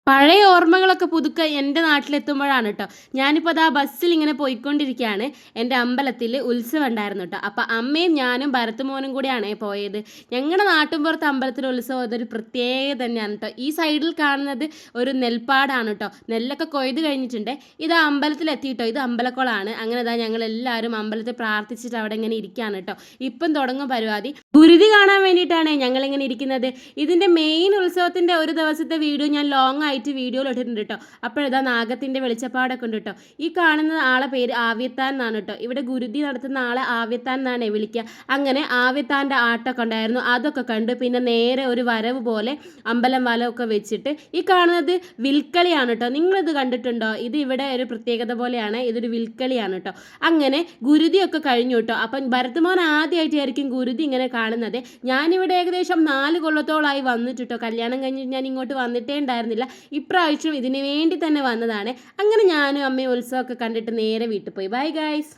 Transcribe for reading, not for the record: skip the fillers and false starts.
പഴയ ഓർമ്മകളൊക്കെ പുതുക്കാൻ എൻ്റെ നാട്ടിലെത്തുമ്പോഴാണ് കേട്ടോ. ഞാനിപ്പോൾ അതാ ബസ്സിൽ ഇങ്ങനെ പോയിക്കൊണ്ടിരിക്കുകയാണ്. എൻ്റെ അമ്പലത്തിൽ ഉത്സവം ഉണ്ടായിരുന്നു കേട്ടോ. അപ്പോൾ അമ്മയും ഞാനും ഭരത്തുമോനും കൂടിയാണ് പോയത്. ഞങ്ങളുടെ നാട്ടിൻപുറത്തെ അമ്പലത്തിലെ ഉത്സവം അതൊരു പ്രത്യേകത തന്നെയാണ് കേട്ടോ. ഈ സൈഡിൽ കാണുന്നത് ഒരു നെൽപ്പാടാണ് കേട്ടോ. നെല്ലൊക്കെ കൊയ്ത് കഴിഞ്ഞിട്ടുണ്ട്. ഇത് അമ്പലത്തിലെത്തിയിട്ടോ. ഇത് അമ്പലക്കുളമാണ്. അങ്ങനെ ഇതാ ഞങ്ങളെല്ലാവരും അമ്പലത്തിൽ പ്രാർത്ഥിച്ചിട്ട് അവിടെ ഇങ്ങനെ ഇരിക്കുകയാണ് കേട്ടോ. ഇപ്പം തുടങ്ങും പരിപാടി. ഗുരുതി കാണാൻ വേണ്ടിയിട്ടാണ് ഞങ്ങളിങ്ങനെ ഇരിക്കുന്നത്. ഇതിൻ്റെ മെയിൻ ഉത്സവത്തിൻ്റെ ഒരു ദിവസത്തെ വീഡിയോ ഞാൻ ലോങ് ആയിട്ട് വീഡിയോയിൽ ഇട്ടിട്ടുണ്ട് കേട്ടോ. അപ്പോഴിതാ നാഗത്തിൻ്റെ വെളിച്ചപ്പാടൊക്കെ ഉണ്ട് കേട്ടോ. ഈ കാണുന്ന ആളെ പേര് ആവ്യത്താൻ എന്നാണ് കേട്ടോ. ഇവിടെ ഗുരുതി നടത്തുന്ന ആളെ ആവ്യത്താൻ എന്നാണ് വിളിക്കുക. അങ്ങനെ ആവ്യത്താൻ്റെ ആട്ടമൊക്കെ ഉണ്ടായിരുന്നു, അതൊക്കെ കണ്ട് പിന്നെ നേരെ ഒരു വരവ് പോലെ അമ്പലം വലമൊക്കെ വെച്ചിട്ട് ഈ കാണുന്നത് വിൽക്കളിയാണ് കേട്ടോ. നിങ്ങളിത് കണ്ടിട്ടുണ്ടോ? ഇത് ഇവിടെ ഒരു പ്രത്യേകത പോലെയാണ്. ഇതൊരു വിൽക്കളിയാണ് കേട്ടോ. അങ്ങനെ ഗുരുതിയൊക്കെ കഴിഞ്ഞു കേട്ടോ. അപ്പം ഭരതമോൻ ആദ്യമായിട്ടായിരിക്കും ഗുരുതി ഇങ്ങനെ കാണുന്നത്. ഞാനിവിടെ ഏകദേശം 4 കൊല്ലത്തോളമായി വന്നിട്ടോ. കല്യാണം കഴിഞ്ഞ് ഞാൻ ഇങ്ങോട്ട് വന്നിട്ടേ ഉണ്ടായിരുന്നില്ല. ഇപ്രാവശ്യം ഇതിന് വേണ്ടി തന്നെ വന്നതാണ്. അങ്ങനെ ഞാനും അമ്മയും ഉത്സവമൊക്കെ കണ്ടിട്ട് നേരെ വീട്ടിൽ പോയി. Bye guys.